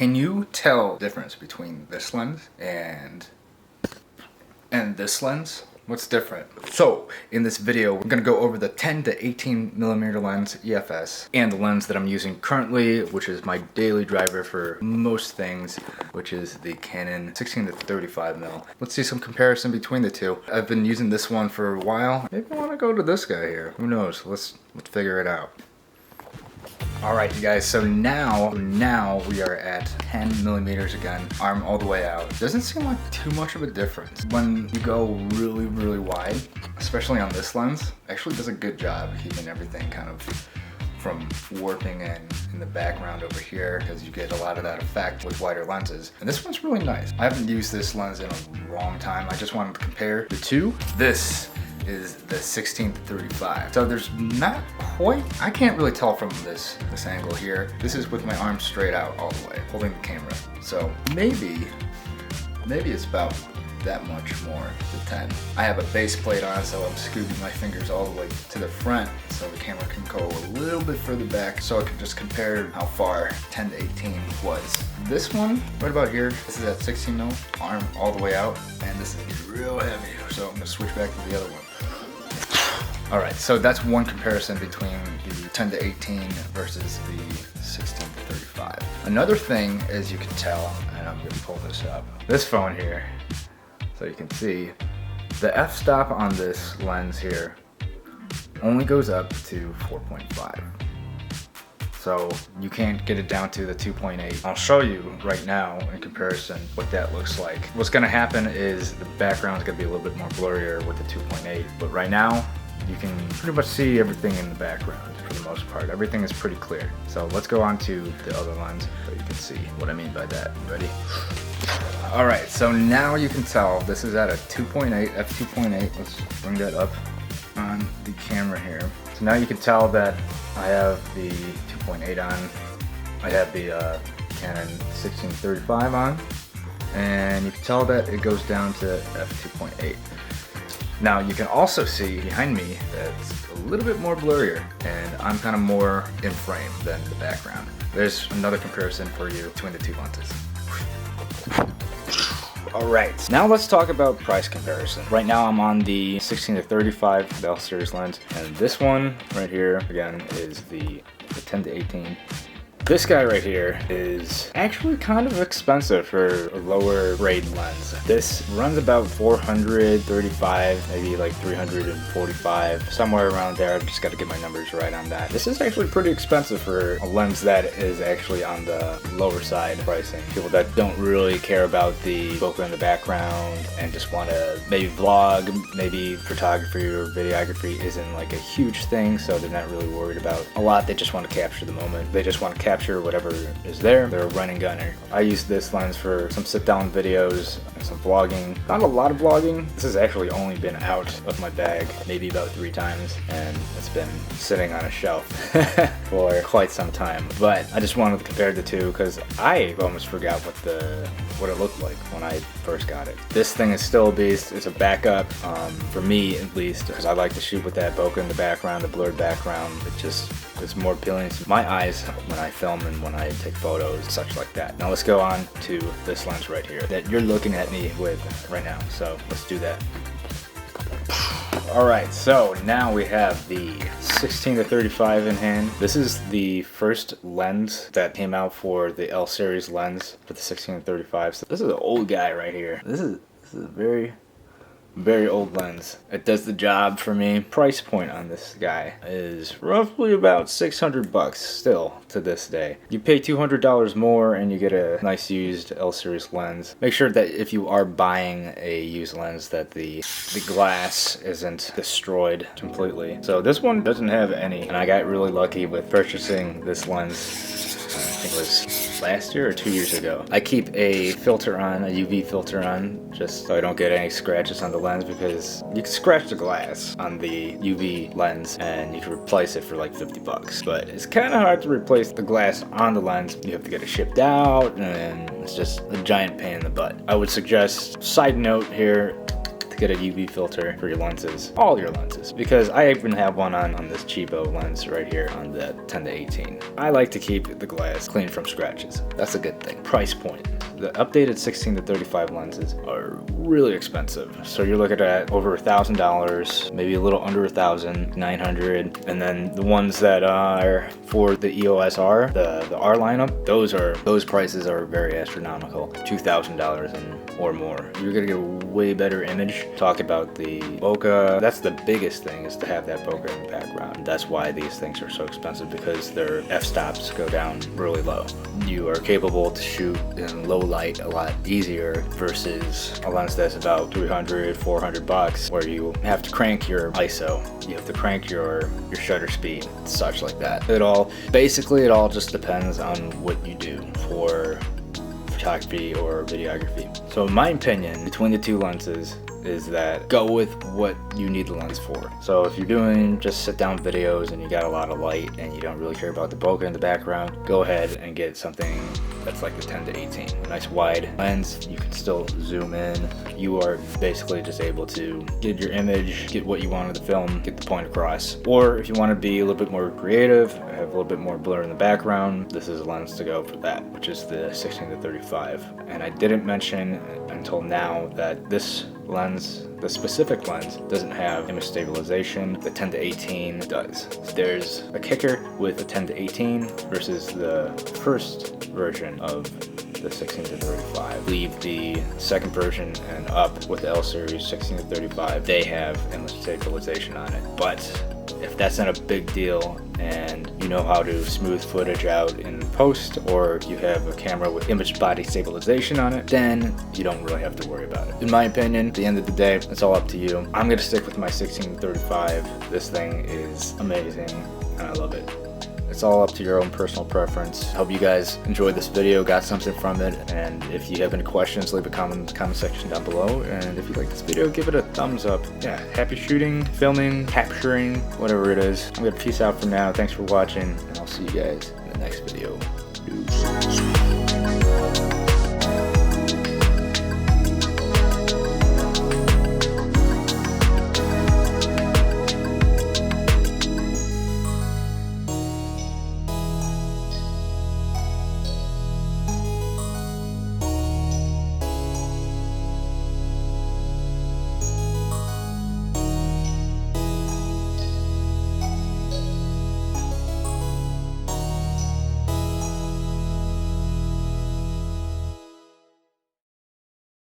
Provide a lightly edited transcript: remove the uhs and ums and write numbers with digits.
Can you tell the difference between this lens and this lens? What's different? So in this video, we're gonna go over the 10 to 18 millimeter lens EFS and the lens that I'm using currently, which is my daily driver for most things, which is the Canon 16 to 35 mil. Let's see some comparison between the two. I've been using this one for a while. Maybe I wanna go to this guy here. Who knows? Let's figure it out. All right, you guys, so now we are at 10 millimeters again, arm all the way out. Doesn't seem like too much of a difference. When you go really, really wide, especially on this lens, actually does a good job keeping everything kind of from warping in the background over here, because you get a lot of that effect with wider lenses. And this one's really nice. I haven't used this lens in a long time. I just wanted to compare the two. This is the 16 to 35. So there's not quite, I can't really tell from this angle here. This is with my arm straight out all the way, holding the camera. So maybe it's about that much more to 10. I have a base plate on, so I'm scooping my fingers all the way to the front so the camera can go a little bit further back, so I can just compare how far 10 to 18 was. This one, right about here, this is at 16 mil, arm all the way out, and this is real heavy, so I'm gonna switch back to the other one. All right, so that's one comparison between the 10 to 18 versus the 16 to 35. Another thing, as you can tell, and I'm gonna pull this up, this phone here, so you can see, the f-stop on this lens here only goes up to 4.5. So you can't get it down to the 2.8. I'll show you right now in comparison what that looks like. What's gonna happen is the background is gonna be a little bit more blurrier with the 2.8, but right now you can pretty much see everything in the background for the most part. Everything is pretty clear. So let's go on to the other lens so you can see what I mean by that. Ready? All right, so now you can tell this is at a 2.8, f2.8. Let's bring that up on the camera here. So now you can tell that I have the 2.8 on. I have the Canon 1635 on, and you can tell that it goes down to f2.8. Now you can also see behind me that it's a little bit more blurrier, and I'm kind of more in frame than the background. There's another comparison for you between the two lenses. All right, now let's talk about price comparison. Right now I'm on the 16 to 35 L Series lens, and this one right here, again, is the 10 to 18. This guy right here is actually kind of expensive for a lower grade lens. This runs about 435, maybe like 345, somewhere around there. I've just got to get my numbers right on that. This is actually pretty expensive for a lens that is actually on the lower side pricing. People that don't really care about the bokeh in the background and just want to maybe vlog, maybe photography or videography isn't like a huge thing, so they're not really worried about a lot. They just want to capture the moment. They just want to capture whatever is there. They're a running gunner. I use this lens for some sit-down videos and some vlogging. Not a lot of vlogging. This has actually only been out of my bag maybe about 3 times, and it's been sitting on a shelf for quite some time. But I just wanted to compare the two because I almost forgot what it looked like when I first got it. This thing is still a beast. It's a backup, for me at least, because I like to shoot with that bokeh in the background, the blurred background. It's more appealing to my eyes when I film and when I take photos, such like that. Now let's go on to this lens right here that you're looking at me with right now. So let's do that. All right, so now we have the 16 to 35 in hand. This is the first lens that came out for the L Series lens for the 16 to 35. So this is an old guy right here. This is a very old lens. It does the job for me. Price point on this guy is roughly about 600 bucks still to this day. You pay $200 more and you get a nice used L Series lens. Make sure that if you are buying a used lens that the glass isn't destroyed completely. So this one doesn't have any, and I got really lucky with purchasing this lens. I think it was last year or 2 years ago. I keep a filter on, a UV filter on, just so I don't get any scratches on the lens, because you can scratch the glass on the UV lens and you can replace it for like 50 bucks. But it's kind of hard to replace the glass on the lens. You have to get it shipped out, and it's just a giant pain in the butt. I would suggest, side note here, to get a UV filter for your lenses, all your lenses, because I even have one on this cheapo lens right here on the 10 to 18. I like to keep the glass clean from scratches. That's a good thing. Price point. The updated 16 to 35 lenses are really expensive. So you're looking at over $1,000, maybe a little under 1,000, 900. And then the ones that are for the EOS R, the R lineup, those prices are very astronomical, $2,000 or more. You're gonna get a way better image. Talk about the bokeh. That's the biggest thing, is to have that bokeh in the background. That's why these things are so expensive, because their f-stops go down really low. You are capable to shoot in low light a lot easier versus a lens that's about 300, 400 bucks, where you have to crank your ISO, you have to crank your shutter speed, such like that. It all just depends on what you do for photography or videography. So in my opinion, between the two lenses is that go with what you need the lens for. So if you're doing just sit down videos and you got a lot of light and you don't really care about the bokeh in the background, go ahead and get something that's like the 10 to 18. A nice wide lens, you can still zoom in. You are basically just able to get your image, get what you want in the film, get the point across. Or if you want to be a little bit more creative, have a little bit more blur in the background, this is a lens to go for that, which is the 16 to 35. And I didn't mention until now that this lens, the specific lens, doesn't have image stabilization. The 10 to 18 does. There's a kicker with the 10 to 18 versus the first version of the 16 to 35. Leave the second version and up with the L Series 16 to 35, they have image stabilization on it. But if that's not a big deal and you know how to smooth footage out in post, or you have a camera with image body stabilization on it, then you don't really have to worry about it. In my opinion, at the end of the day, it's all up to you. I'm gonna stick with my 16 to 35. This thing is amazing and I love it. It's all up to your own personal preference. Hope you guys enjoyed this video, got something from it, and if you have any questions, leave a comment in the comment section down below. And if you like this video, give it a thumbs up. Yeah, happy shooting, filming, capturing, whatever it is. I'm gonna peace out for now. Thanks for watching, and I'll see you guys in the next video. Peace.